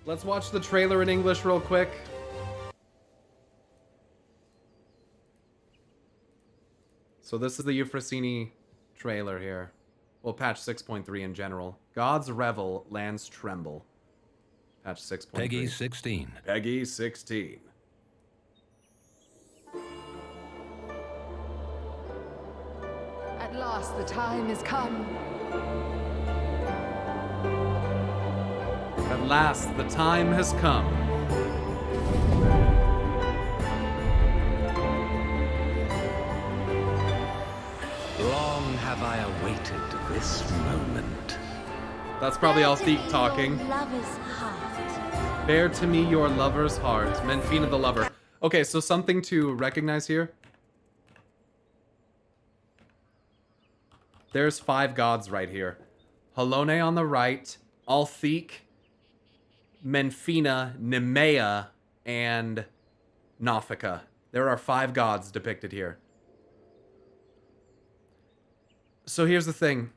Let's watch the trailer in English real quick. So this is the Euphrosyne trailer here. Well, patch 6.3 in general. God's revel, lands tremble. Patch 6.3. Peggy 16. Peggy 16. At last the time has come. At last the time has come. Long have I awaited this moment. That's probably Althik talking. Lover's heart. Bear to me your lover's heart. Menfina the lover. Okay, so something to recognize here. There's 5 gods right here. Halone on the right, Althik, Menfina, Nemea, and Nafika. There are 5 gods depicted here. So here's the thing.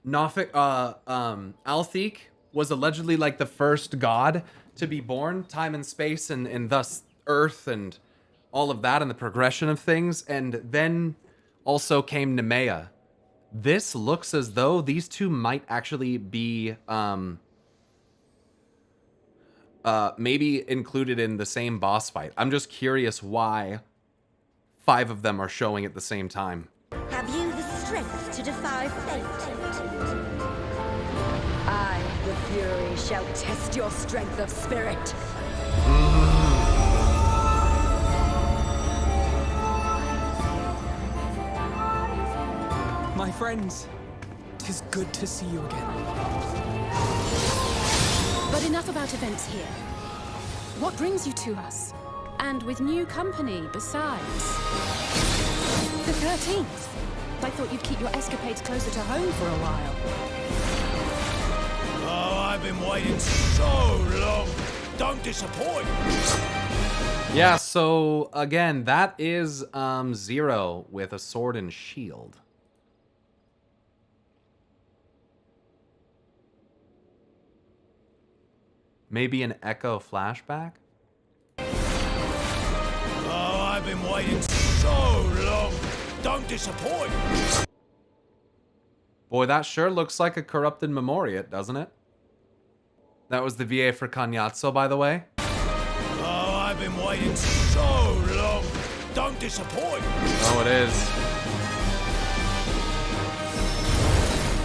Althik was allegedly like the first god to be born, time and space, and thus earth and all of that and the progression of things. And then also came Nemea. This looks as though these two might actually be maybe included in the same boss fight. I'm just curious why 5 of them are showing at the same time. Have you the strength to defy fate? I, the Fury, shall test your strength of spirit. My friends, 'tis good to see you again. But enough about events here. What brings you to us? And with new company besides? The 13th. I thought you'd keep your escapades closer to home for a while. Oh, I've been waiting so long. Don't disappoint. Yeah, so again, that is Zero with a sword and shield. Maybe an Echo flashback? Oh, I've been waiting so long. Don't disappoint. Boy, that sure looks like a corrupted Memoriat, doesn't it? That was the VA for Cagnazzo, by the way. Oh, I've been waiting so long. Don't disappoint. Oh, it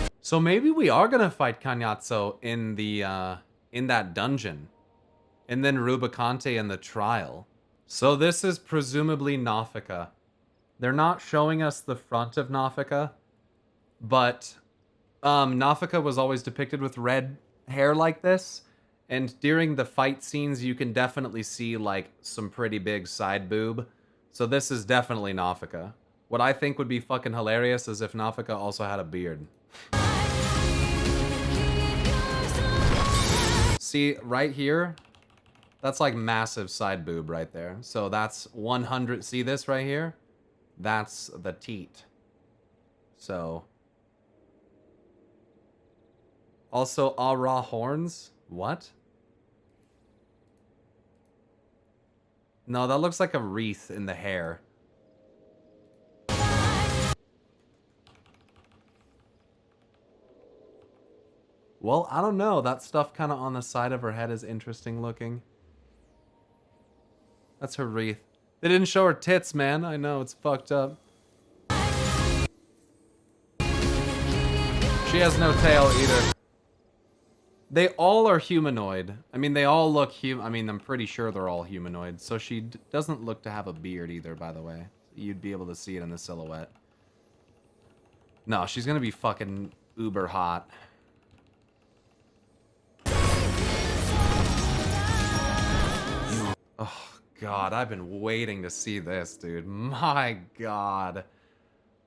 is. So maybe we are gonna fight Cagnazzo in the in that dungeon, and then Rubicante in the trial. So this is presumably Nafika. They're not showing us the front of Nafika, but Nafika was always depicted with red hair like this, and during the fight scenes you can definitely see like some pretty big side boob. So this is definitely Nafika. What I think would be fucking hilarious is if Nafika also had a beard. See, right here, that's like massive side boob right there. So that's 100, see this right here? That's the teat. So. Also, raw horns? What? No, that looks like a wreath in the hair. Well, I don't know. That stuff kind of on the side of her head is interesting looking. That's her wreath. They didn't show her tits, man. I know, it's fucked up. She has no tail either. They all are humanoid. I mean, they all look I mean, I'm pretty sure they're all humanoid. So she doesn't look to have a beard either, by the way. You'd be able to see it in the silhouette. No, she's gonna be fucking uber hot. Oh, God, I've been waiting to see this, dude. My God.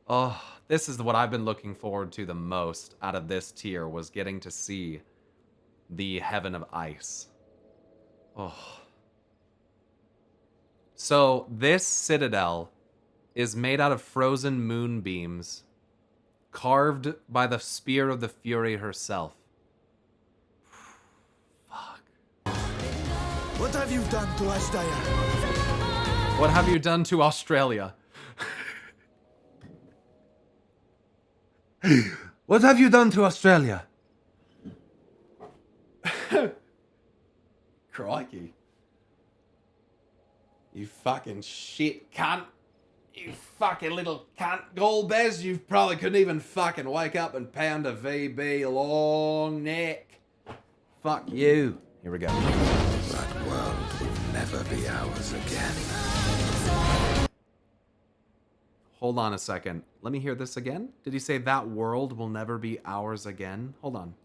Oh, this is what I've been looking forward to the most out of this tier, was getting to see the Heaven of Ice. Oh. So, this citadel is made out of frozen moonbeams, carved by the spear of the Fury herself. Fuck. What have you done to Ashdaya? What have you done to Australia? What have you done to Australia? Crikey. You fucking shit cunt. You fucking little cunt. GOLBEZ, you probably couldn't even fucking wake up and pound a VB long neck. Fuck you. Here we go. That world will never be ours again. Hold on a second. Let me hear this again. Did he say that world will never be ours again? Hold on.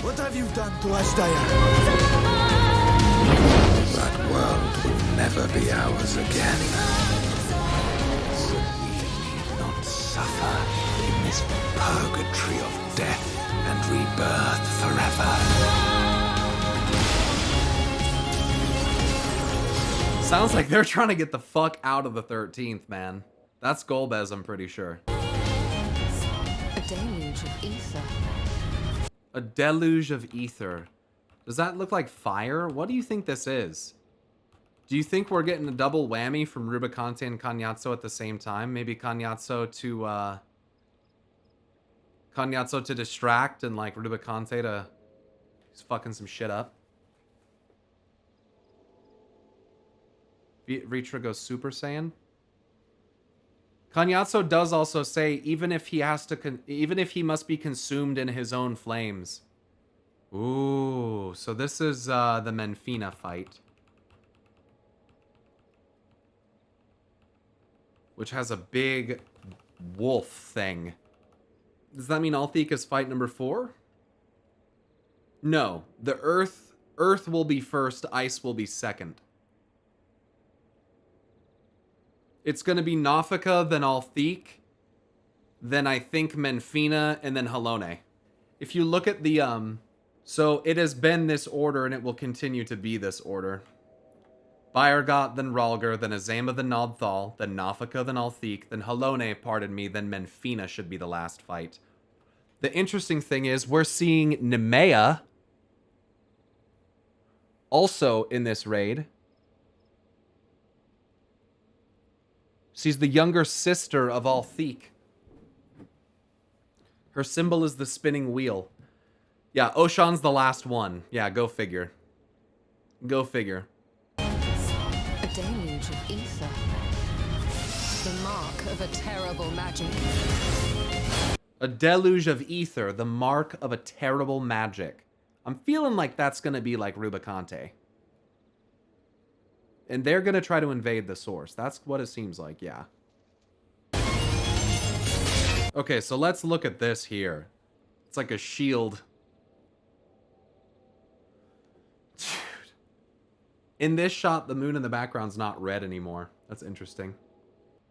What have you done to Ashdaya? That world will never be ours again. So we need not suffer in this purgatory of death and rebirth forever. Sounds like they're trying to get the fuck out of the 13th, man. That's GOLBEZ, I'm pretty sure. A deluge of ether. A deluge of ether. Does that look like fire? What do you think this is? Do you think we're getting a double whammy from Rubicante and Cagnazzo at the same time? Maybe Cagnazzo to distract and like Rubicante to... He's fucking some shit up. Ritra goes Super Saiyan. Cagnazzo does also say even if he must be consumed in his own flames. Ooh, so this is the Menfina fight, which has a big wolf thing. Does that mean Althik is fight number 4? No, the Earth will be first, Ice will be second. It's going to be Nafika, then Althik, then I think Menfina, and then Halone. If you look at the, so it has been this order, and it will continue to be this order. Bayergot, then Ralgar, then Azama, then Nodthal, then Nafika, then Althik, then Halone, pardon me, then Menfina should be the last fight. The interesting thing is, we're seeing Nemea also in this raid. She's the younger sister of Althik. Her symbol is the spinning wheel. Yeah, Oshan's the last one. Yeah, go figure. Go figure. A deluge of ether. The mark of a terrible magic. A deluge of ether, the mark of a terrible magic. I'm feeling like that's going to be like Rubicante. And they're going to try to invade the source. That's what it seems like, yeah. Okay, so let's look at this here. It's like a shield. Dude. In this shot, the moon in the background's not red anymore. That's interesting.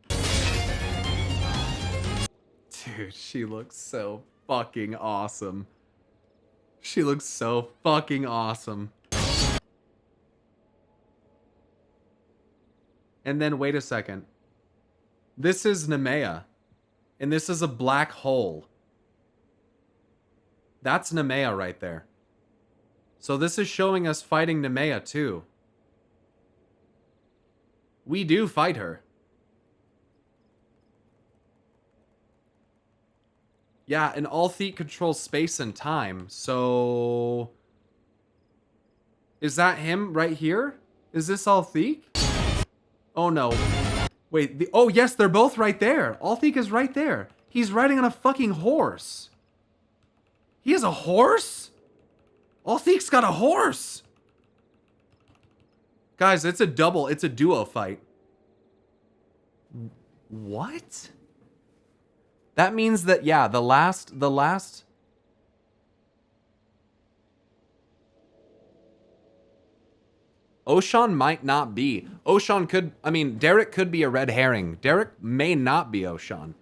Dude, she looks so fucking awesome. She looks so fucking awesome. And then, wait a second. This is Nemea. And this is a black hole. That's Nemea right there. So this is showing us fighting Nemea too. We do fight her. Yeah, and Althik controls space and time. So... is that him right here? Is this Althik? Oh no. Wait, oh yes, they're both right there. Althik is right there. He's riding on a fucking horse. He has a horse? Althik's got a horse. Guys, it's a duo fight. What? That means that, yeah, the last... Oshan might not be. Oshan could... I mean, Derek could be a red herring. Derek may not be Oshan.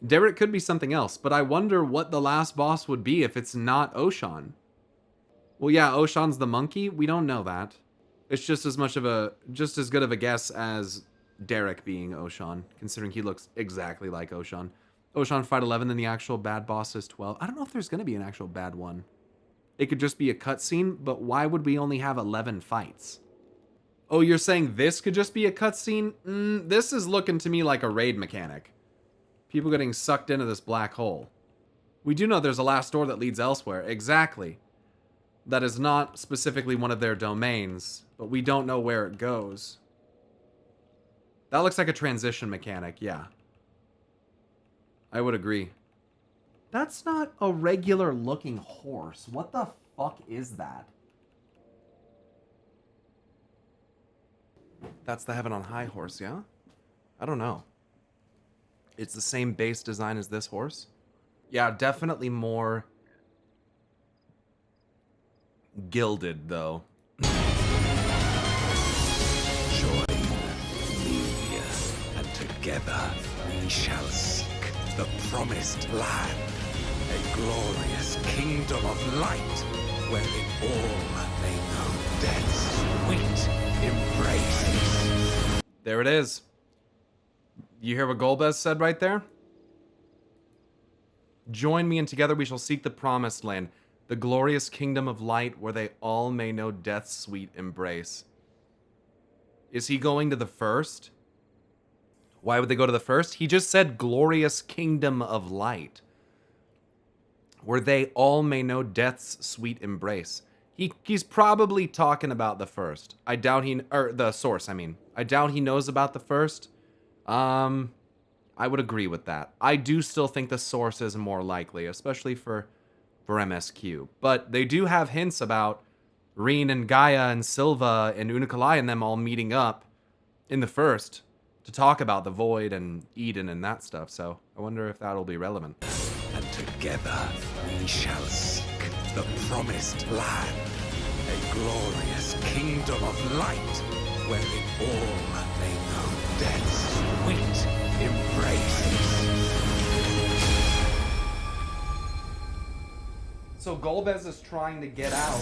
Derek could be something else, but I wonder what the last boss would be if it's not Oshan. Well, yeah, Oshan's the monkey. We don't know that. It's just as much of a... just as good of a guess as Derek being Oshan, considering he looks exactly like Oshan. Oshan fight 11, then the actual bad boss is 12. I don't know if there's going to be an actual bad one. it could just be a cutscene, but why would we only have 11 fights? Oh, you're saying this could just be a cutscene? This is looking to me like a raid mechanic. People getting sucked into this black hole. We do know there's a last door that leads elsewhere. Exactly. That is not specifically one of their domains, but we don't know where it goes. That looks like a transition mechanic, yeah. I would agree. That's not a regular looking horse. What the fuck is that? That's the Heaven on High horse, yeah? I don't know. It's the same base design as this horse? Yeah, definitely more gilded, though. Join me, and together we shall seek the promised land, a glorious kingdom of light, wherein all may know death's sweet embraces. There it is. You hear what Golbez said right there? Join me, and together we shall seek the promised land, the glorious kingdom of light, where they all may know death's sweet embrace. Is he going to the first? Why would they go to the first? He just said glorious kingdom of light, where they all may know death's sweet embrace. He's probably talking about the first. I doubt the source, I mean. I doubt he knows about the first. I would agree with that. I do still think the source is more likely, especially for MSQ. But they do have hints about Reen and Gaia and Silva and Unikalai and them all meeting up in the first to talk about the Void and Eden and that stuff. So I wonder if that'll be relevant. And together we shall seek the promised land, a glorious kingdom of light, wherein all may know death's sweet embraces. So Golbez is trying to get out.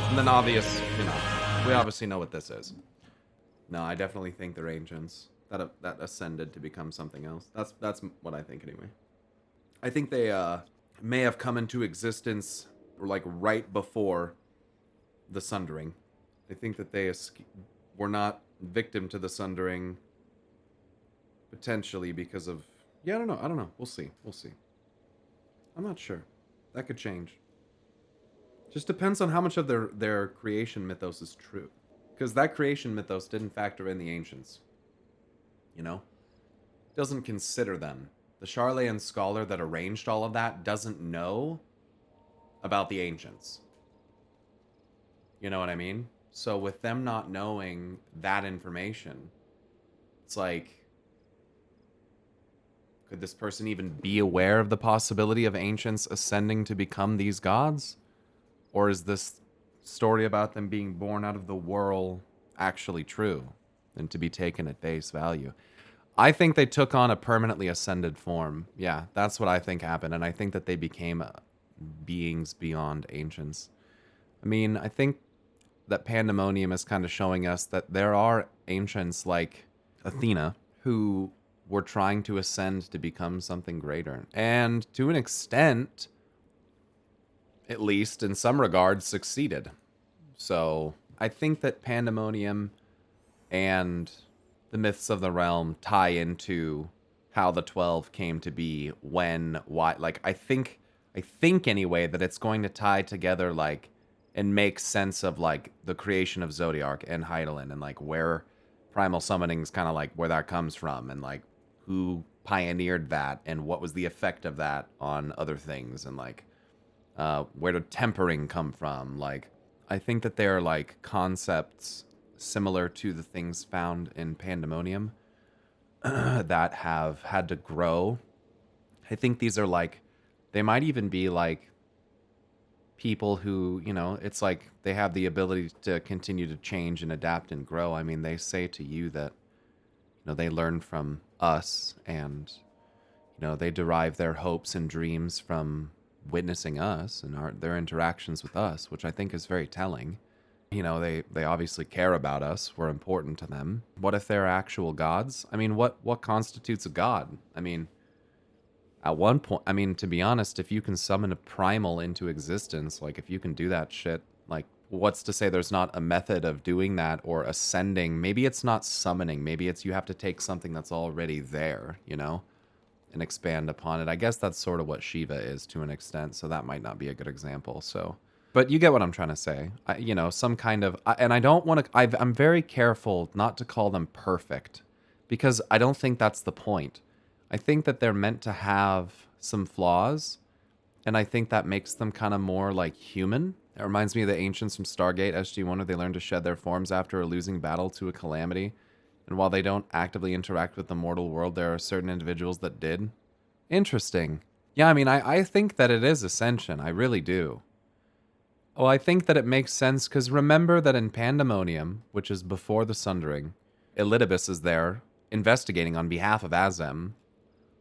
And then we obviously know what this is. No, I definitely think they're ancients that ascended to become something else. That's what I think anyway. I think they may have come into existence like right before the Sundering. I think that they were not victim to the Sundering potentially because of, yeah, I don't know. We'll see. I'm not sure. That could change. Just depends on how much of their creation mythos is true. Because that creation mythos didn't factor in the ancients. You know? Doesn't consider them. The Charlayan scholar that arranged all of that doesn't know about the ancients. You know what I mean? So with them not knowing that information, it's like, could this person even be aware of the possibility of ancients ascending to become these gods? Or is this story about them being born out of the whirl actually true and to be taken at face value? I think they took on a permanently ascended form. Yeah, that's what I think happened. And I think that they became beings beyond ancients. I mean, I think that Pandaemonium is kind of showing us that there are ancients like Athena who were trying to ascend to become something greater. And to an extent, at least in some regards, succeeded. So I think that Pandaemonium and the myths of the realm tie into how the 12 came to be, when, why. Like, I think anyway that it's going to tie together, like, and make sense of, like, the creation of Zodiark and Hydaelyn and, like, where primal summoning's kind of, like, where that comes from and, like, who pioneered that and what was the effect of that on other things and, like, where did tempering come from? Like, I think that they're, like, concepts similar to the things found in Pandaemonium that have had to grow. I think these are, like, they might even be, like, people who, you know, it's like they have the ability to continue to change and adapt and grow. I mean, they say to you that, you know, they learn from us and, you know, they derive their hopes and dreams from witnessing us and their interactions with us, which I think is very telling. You know, they obviously care about us. We're important to them. What if they're actual gods? I mean, what constitutes a god? I mean, At one point, I mean, to be honest, if you can summon a primal into existence, like if you can do that shit, like what's to say there's not a method of doing that or ascending? Maybe it's not summoning. Maybe it's you have to take something that's already there, you know, and expand upon it. I guess that's sort of what Shiva is to an extent, so that might not be a good example. So, but you get what I'm trying to say. You know, some kind of, and I don't want to, I'm very careful not to call them perfect because I don't think that's the point. I think that they're meant to have some flaws, and I think that makes them kind of more like human. It reminds me of the ancients from Stargate SG-1 where they learn to shed their forms after a losing battle to a calamity. And while they don't actively interact with the mortal world, there are certain individuals that did. Interesting. Yeah, I mean, I think that it is Ascension. I really do. Well, I think that it makes sense because remember that in Pandaemonium, which is before the Sundering, Elidibus is there investigating on behalf of Azem,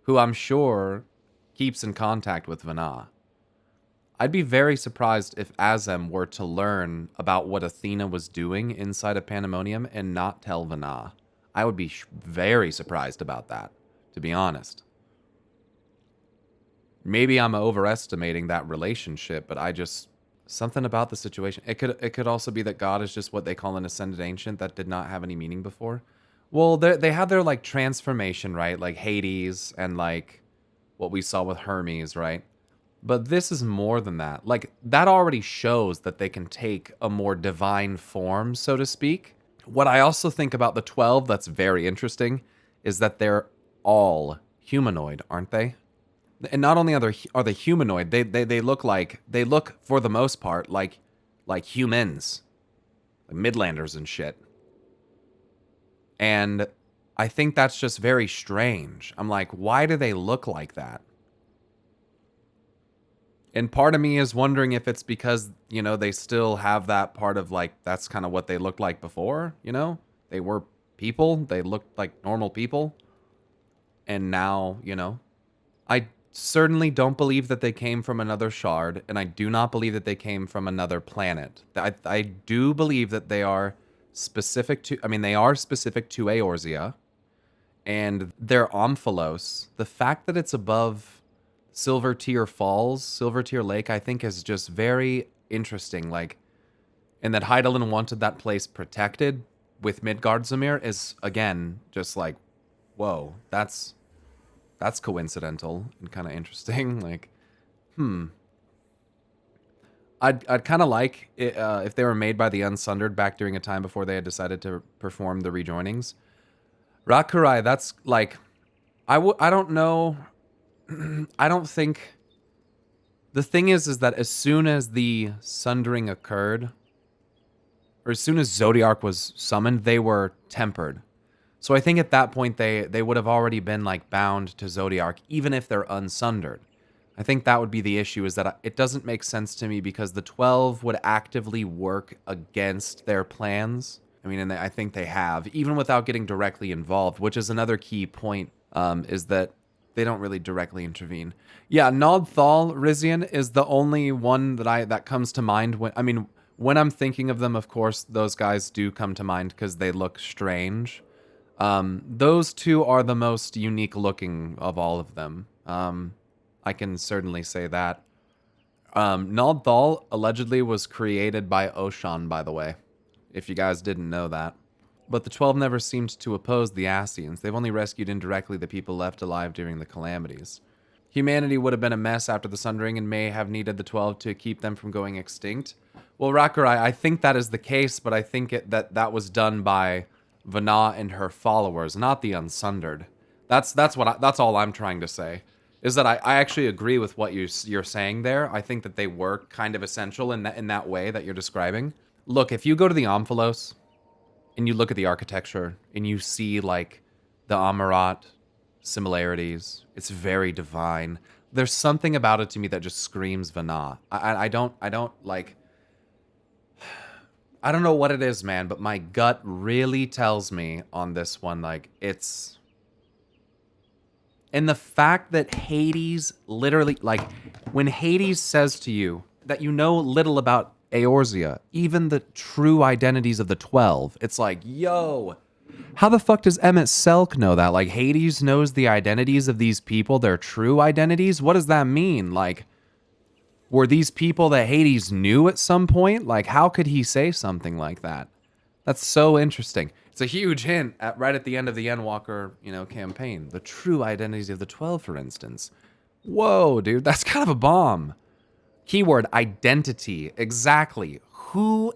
who I'm sure keeps in contact with Vana. I'd be very surprised if Azem were to learn about what Athena was doing inside of Pandemonium and not tell Vana. I would be very surprised about that, to be honest. Maybe I'm overestimating that relationship, but I just... something about the situation. It could also be that God is just what they call an Ascended Ancient that did not have any meaning before. Well, they had their, like, transformation, right? Like Hades and, like, what we saw with Hermes, right? But this is more than that. Like, that already shows that they can take a more divine form, so to speak. What I also think about the 12 that's very interesting is that they're all humanoid, aren't they? And not only are they humanoid, they look like, they look, for the most part, like humans. Like Midlanders and shit. And I think that's just very strange. I'm like, why do they look like that? And part of me is wondering if it's because, you know, they still have that part of, like, that's kind of what they looked like before, you know? They were people. They looked like normal people. And now, you know, I certainly don't believe that they came from another shard, and I do not believe that they came from another planet. I do believe that they are specific to, I mean, they are specific to Eorzea, and their Omphalos, the fact that it's above Silver Tear Falls, Silver Tear Lake, I think is just very interesting, like, and that Hydaelyn wanted that place protected with Midgardsormr is, again, just like, whoa, that's coincidental and kind of interesting. Like, I'd kind of like it, if they were made by the Unsundered back during a time before they had decided to perform the rejoinings. Rakurai, that's like, I don't know. I don't think. The thing is that as soon as the Sundering occurred, or as soon as Zodiark was summoned, they were tempered. So I think at that point they would have already been like bound to Zodiark, even if they're unsundered. I think that would be the issue, is that it doesn't make sense to me because the 12 would actively work against their plans. I mean, and I think they have, even without getting directly involved, which is another key point, is that they don't really directly intervene. Yeah, Nod Thal, Rizian, is the only one that comes to mind when I'm thinking of them. Of course, those guys do come to mind because they look strange. Those two are the most unique looking of all of them. I can certainly say that. Nod Thal allegedly was created by Oshan, by the way, if you guys didn't know that. But the 12 never seemed to oppose the Ascians. They've only rescued indirectly the people left alive during the calamities. Humanity would have been a mess after the Sundering and may have needed the 12 to keep them from going extinct. Well, Rakurai, I think that is the case, but I think that was done by Vana and her followers, not the Unsundered. That's all I'm trying to say. Is that I actually agree with what you're saying there. I think that they were kind of essential in that way that you're describing. Look, if you go to the Omphalos and you look at the architecture and you see like the Amarat similarities, it's very divine. There's something about it to me that just screams Vana. I don't know what it is, man, but my gut really tells me on this one, like, it's... And the fact that Hades literally, like, when Hades says to you that you know little about Eorzea, even the true identities of the 12, it's like, yo, How the fuck does Emmett Selk know that? Like, Hades knows the identities of these people, their true identities? What does that mean? Like, were these people that Hades knew at some point? Like, how could he say something like that? That's so interesting. It's a huge hint right at the end of the Endwalker, campaign. The true identities of the 12, for instance. Whoa, dude, that's kind of a bomb. Keyword, identity. Exactly. Who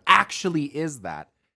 actually is that?